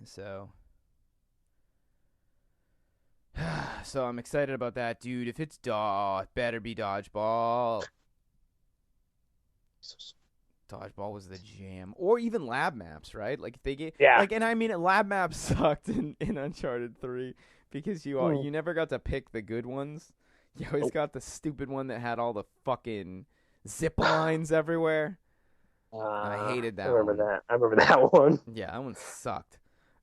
So so I'm excited about that, dude. If it's it better be dodgeball. Dodgeball was the jam, or even lab maps, right? Like if they get Yeah. like, and I mean, lab maps sucked in Uncharted 3 because Mm. you never got to pick the good ones. You always Nope. got the stupid one that had all the fucking zip lines everywhere, and I hated I that remember one. that. I remember that one. Yeah, that one sucked.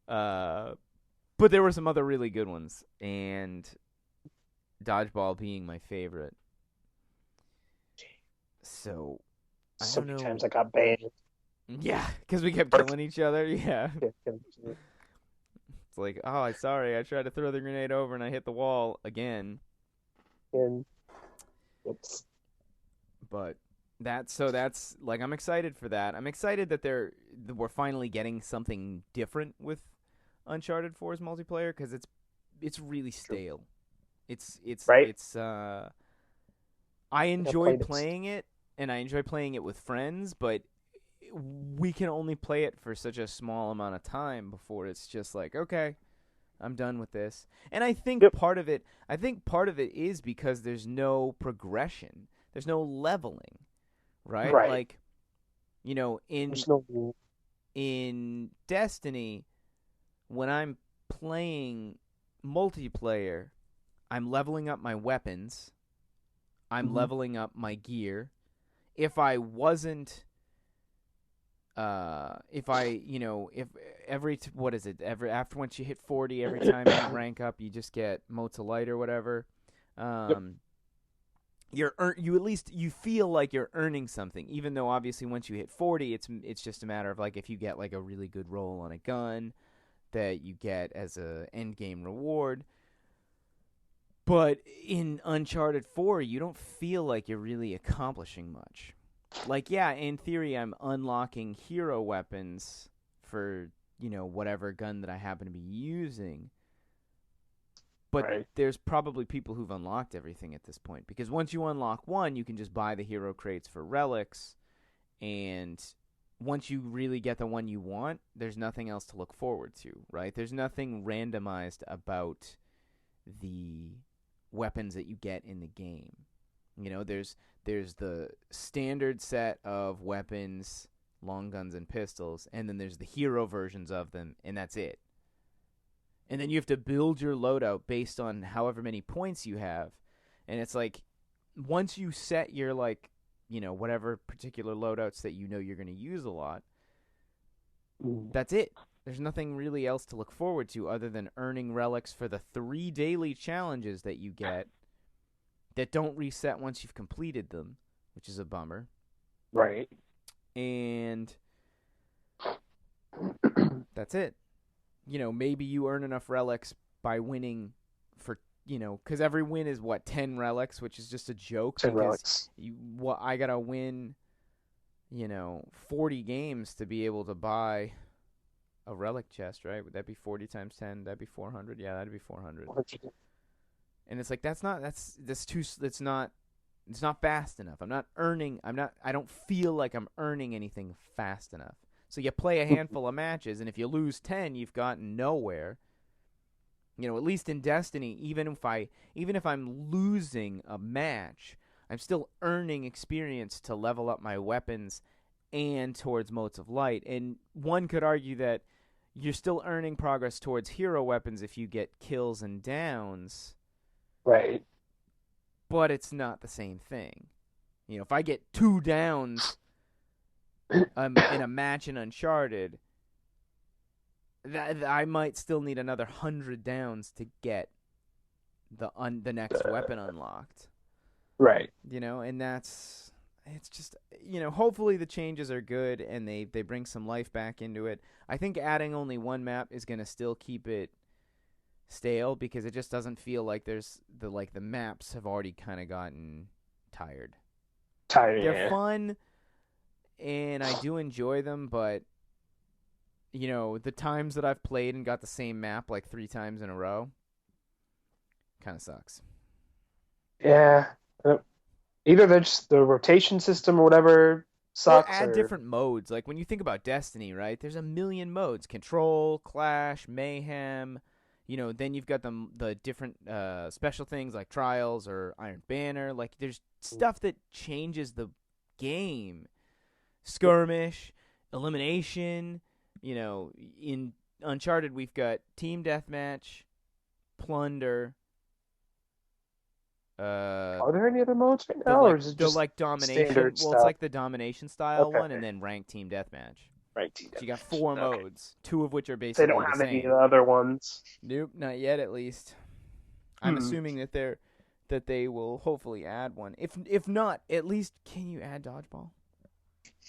But there were some other really good ones, and dodgeball being my favorite. So I So don't many know. times I got banned. Yeah, because we kept killing each other. Yeah. It's like, oh, sorry, I tried to throw the grenade over and I hit the wall again. And oops. But that's like, I'm excited for that. I'm excited that we're finally getting something different with Uncharted 4's multiplayer, because it's really stale. It's Right. I enjoy played it. playing it, and I enjoy playing it with friends, but we can only play it for such a small amount of time before it's just like, okay, I'm done with this. And I think Yep. part of it is because there's no progression. There's no leveling, right? Right. Like, There's no. in Destiny, when I'm playing multiplayer, I'm leveling up my weapons. I'm Mhm. leveling up my gear. If I wasn't if what is it? After once you hit 40, every time you rank up, you just get motes of light or whatever. Yep. You at least you feel like you're earning something, even though obviously once you hit 40, it's just a matter of like if you get like a really good roll on a gun that you get as a end game reward. But in Uncharted 4, you don't feel like you're really accomplishing much. Like, yeah, in theory, I'm unlocking hero weapons for, whatever gun that I happen to be using. But Right. there's probably people who've unlocked everything at this point. Because once you unlock one, you can just buy the hero crates for relics. And once you really get the one you want, there's nothing else to look forward to, right? There's nothing randomized about the weapons that you get in the game. There's the standard set of weapons, long guns and pistols, and then there's the hero versions of them, and that's it. And then you have to build your loadout based on however many points you have. And it's like, once you set your, like, whatever particular loadouts that you're going to use a lot, that's it. There's nothing really else to look forward to other than earning relics for the 3 daily challenges that you get that don't reset once you've completed them, which is a bummer. Right. And that's it. Maybe you earn enough relics by winning for, because every win is 10 relics, which is just a joke. 10 because relics. I gotta win, 40 games to be able to buy a relic chest, right? Would that be 40 times 10? That'd be 400. Yeah, that'd be 400. And it's like, it's not fast enough. I don't feel like I'm earning anything fast enough. So you play a handful of matches, and if you lose 10, you've gotten nowhere. At least in Destiny, even if I'm losing a match, I'm still earning experience to level up my weapons and towards motes of light. And one could argue that you're still earning progress towards hero weapons if you get kills and downs. Right. But it's not the same thing. If I get 2 downs in a match in Uncharted, I might still need another 100 downs to get the next weapon unlocked. Right. And it's just, hopefully the changes are good and they bring some life back into it. I think adding only one map is going to still keep it stale, because it just doesn't feel like the maps have already kind of gotten tired. They're fun and I do enjoy them, but the times that I've played and got the same map like 3 times in a row kind of sucks. Yeah. Either the rotation system or whatever Or sucks, add or different modes. Like when you think about Destiny, right? There's a million modes: Control, Clash, Mayhem. Then you've got the different special things like Trials or Iron Banner. Like there's stuff that changes the game. Skirmish, Elimination. In Uncharted we've got Team Deathmatch, Plunder. are there any other modes right now, or is it The just like domination. standard Well, stuff? it's like the domination style Okay. one, and then ranked Team Deathmatch. Right. So you got 4 Okay. modes, 2 of which are They basically don't the have any of same. the other ones. Nope, not yet. At least I'm assuming that they will hopefully add one. If not, at least can you add dodgeball?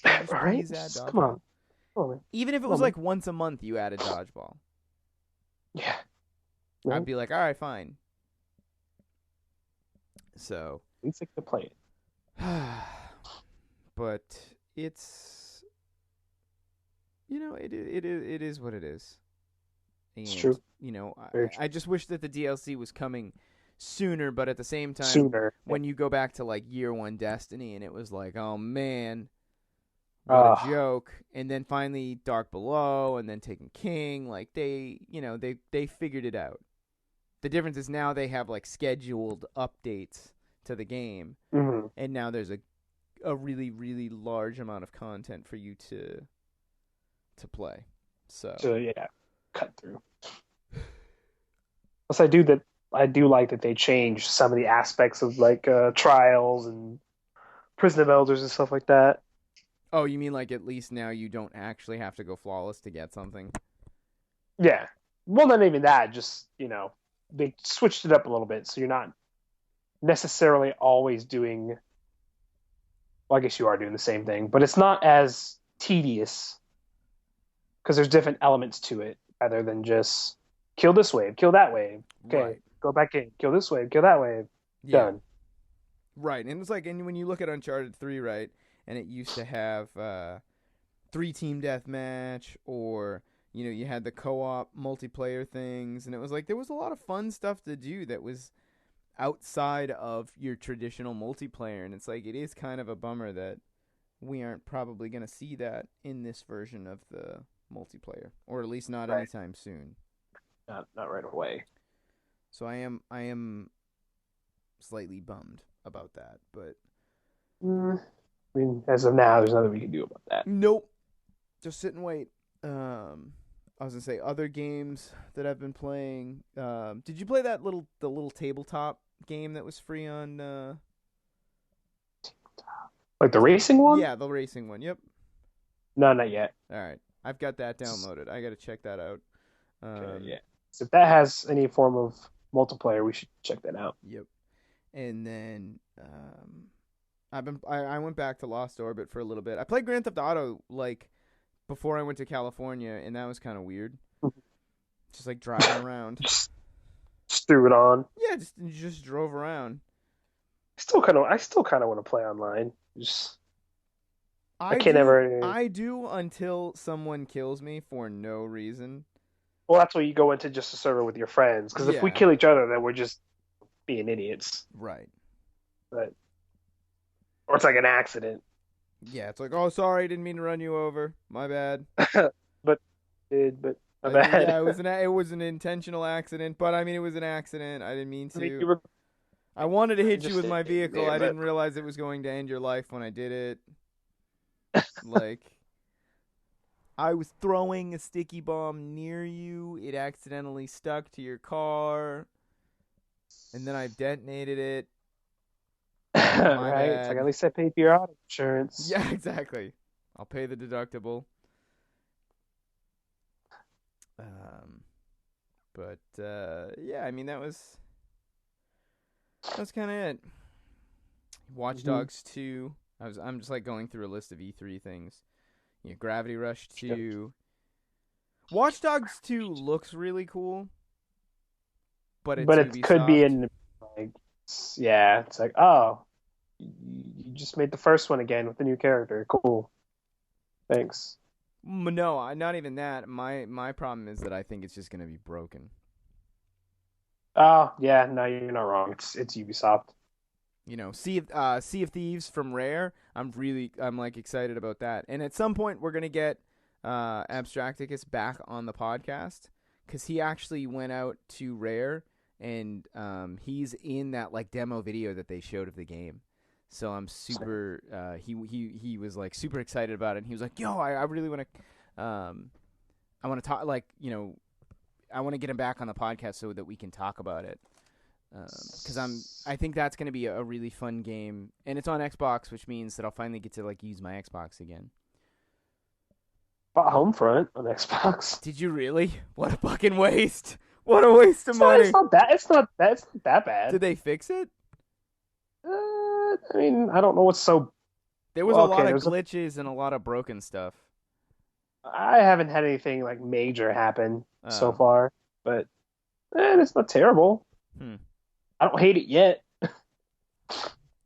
Can you just Right? please add Come on. dodgeball? Even if it was like once a month, you added dodgeball. Yeah. I'd be like, all right, fine. So At least I can play it. but it's it is what it is. It's And true. Very I just wish that the DLC was coming sooner, but at the same time, sooner. when you go back to like year one Destiny, and it was like, oh man, what a Uh, joke. And then finally Dark Below, and then Taken King, like they figured it out. The difference is now they have like scheduled updates to the game, mhm. and now there's a really really large amount of content for you to play. So So yeah, cut through. Plus, I do like that they changed some of the aspects of like trials and prison of elders and stuff like that. oh, you mean like at least now you don't actually have to go flawless to get something? Yeah. Well, not even that. Just they switched it up a little bit, so you're not necessarily always doing. Well, I guess you are doing the same thing, but it's not as tedious because there's different elements to it rather than just kill this wave, kill that wave. Okay, Right. go back in, kill this wave, kill that wave. Yeah. Done. Right. And it's like, and when you look at Uncharted 3, right, and it used to have 3-team deathmatch, or you had the co-op multiplayer things, and it was like there was a lot of fun stuff to do that was outside of your traditional multiplayer, and it's like it is kind of a bummer that we aren't probably going to see that in this version of the multiplayer, or at least not Right. anytime soon. Not right away. So I am slightly bummed about that, but I mean, as of now, there's nothing we can do about that. nope. Just sit and wait. I was gonna say other games that I've been playing. Did you play the little tabletop game that was free on? Like the racing one? Yeah, the racing one. Yep. No, not yet. All right, I've got that downloaded. I got to check that out. Okay, yeah. So if that has any form of multiplayer, we should check that out. Yep. And then I went back to Lost Orbit for a little bit. I played Grand Theft Auto like before I went to California, and that was kind of weird. Just like driving around. Just threw it on. Yeah, just drove around. I still kind of want to play online. Just I I can't do ever. I do until someone kills me for no reason. Well, that's why you go into just a server with your friends. Because if we Yeah, kill each other, then we're just being idiots. right. But or it's like an accident. Yeah, it's like, oh, sorry, didn't mean to run you over. My bad. but but my bad. Yeah, it was an intentional accident, but I mean, it was an accident. I didn't mean I mean, to. you were I wanted to hit you just with my standing vehicle. there, I but didn't realize it was going to end your life when I did it. Like, I was throwing a sticky bomb near you. It accidentally stuck to your car, and then I detonated it. My right. It's like bad. at least I paid for your auto insurance. Yeah, exactly. I'll pay the deductible. Um, but yeah, I mean that's kind of it. Watch Mhm. Dogs 2. I'm just like going through a list of E3 things. Gravity Rush 2. Watch Dogs 2 looks really cool, but it's But it could be Ubisoft. in like yeah. It's like oh, you just made the first one again with the new character. Cool. Thanks. No, not even that. My problem is that I think it's just going to be broken. Oh yeah. No, you're not wrong. It's Ubisoft. Sea of Thieves from Rare. I'm like excited about that. And at some point we're gonna get Abstracticus back on the podcast because he actually went out to Rare and he's in that like demo video that they showed of the game. So I'm super. He was like super excited about it. And he was like, "Yo, I really want to. I want to talk. Like I want to get him back on the podcast so that we can talk about it." Because I think that's going to be a really fun game, and it's on Xbox, which means that I'll finally get to like use my Xbox again. Bought Homefront on Xbox. Did you really? What a fucking waste! What a waste of It's money! not that. It's not that bad. Did they fix it? I mean, I don't know what's so. There was Well, a okay, lot of there's. glitches and a lot of broken stuff. I haven't had anything like major happen so Oh, far, but it's not terrible. hmm. I don't hate it yet.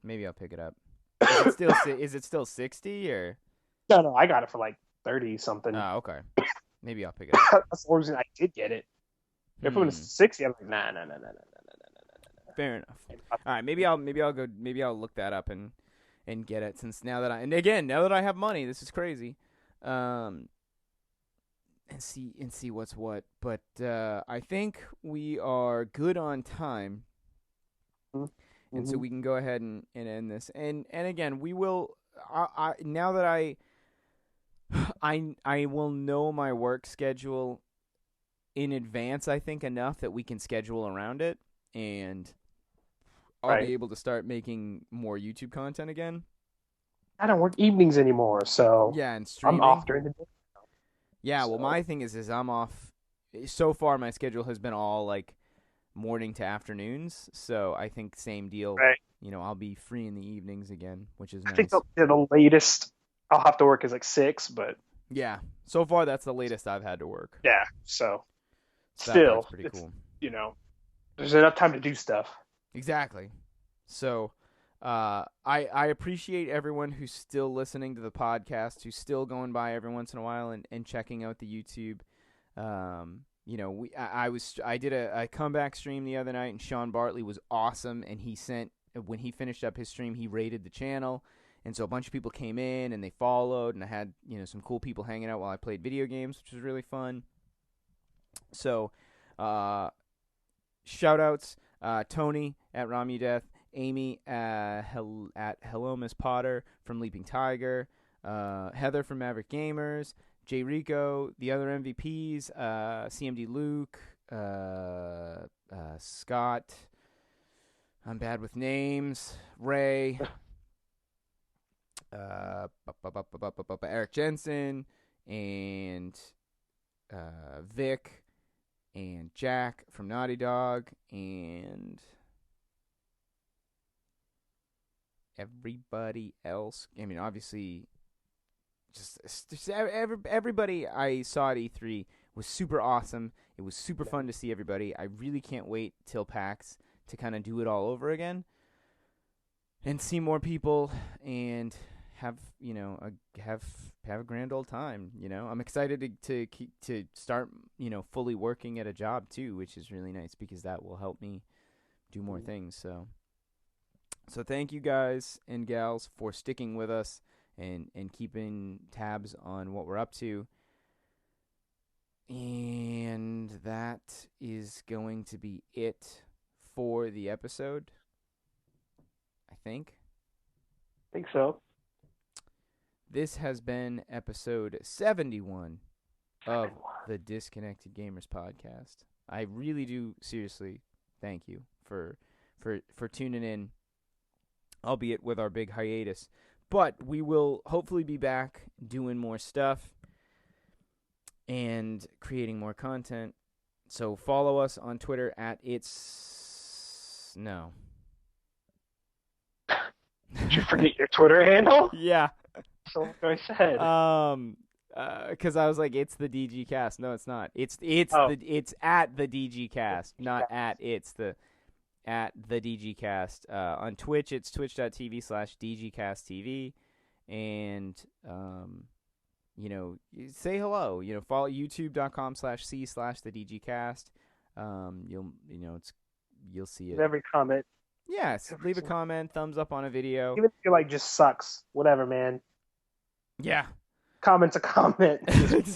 Maybe I'll pick it up. Is it still 60 or? No, I got it for like 30 something. Oh, okay. Maybe I'll pick it up. That's the reason I did get it. If it was Hmm. 60, I'm like, nah. Fair enough. All right. Maybe I'll look that up and get it since now that I have money, this is crazy. Um, and see what's what. But I think we are good on time, and so Mm-hmm. we can go ahead and end this. And again, we will. Now that I will know my work schedule in advance. I think enough that we can schedule around it, and I'll be Right. able to start making more YouTube content again. I don't work evenings anymore, so Yeah, and I'm off streaming. during the day. Yeah, well, So my thing is I'm off. So far, my schedule has been all like morning to afternoons. So I think same deal. right. I'll be free in the evenings again, which is I think nice. the latest I'll have to work is like 6, but Yeah, so far that's the latest I've had to work. yeah. So So that part's still, pretty it's cool. you know, there's enough time to do stuff. Exactly. So, I appreciate everyone who's still listening to the podcast, who's still going by every once in a while and checking out the YouTube. I did a comeback stream the other night, and Sean Bartley was awesome, and when he finished up his stream, he rated the channel. And so a bunch of people came in and they followed, and I had some cool people hanging out while I played video games, which was really fun. So, shout outs, Tony at Death, Amy at Hello Miss Potter from Leaping Tiger, Heather from Maverick Gamers, Jay Rico, the other MVPs, CMD Luke, Scott. I'm bad with names. Ray, Eric Jensen, and Vic, and Jack from Naughty Dog, and everybody else. I mean, obviously, just everybody I saw at E3 was super awesome. It was super fun to see everybody. I really can't wait till PAX to kind of do it all over again and see more people and have have a grand old time. I'm excited to start fully working at a job too, which is really nice because that will help me do more things. So thank you guys and gals for sticking with us and keeping tabs on what we're up to. And that is going to be it for the episode, I think. I think so. This has been episode 71 of the Disconnected Gamers podcast. I really do seriously thank you for tuning in, albeit with our big hiatus. But we will hopefully be back doing more stuff and creating more content. So follow us on Twitter at no. Did you forget your Twitter handle? Yeah. So what I said. Because I was like, it's the DG Cast. No, it's not. It's Oh. it's at the DG Cast, not at at the DG Cast. On Twitch, it's twitch.tv/DGCastTV, and say hello. Follow youtube.com/c/the DG Cast. You'll see it. Every comment. Yes, leave a comment, thumbs up on a video. Even if you like just sucks. Whatever, man. Yeah. Comment's a comment.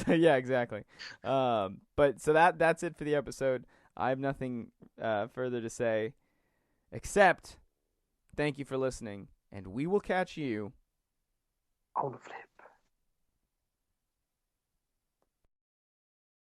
Yeah, exactly. But so that's it for the episode. I have nothing further to say except thank you for listening, and we will catch you On the flip.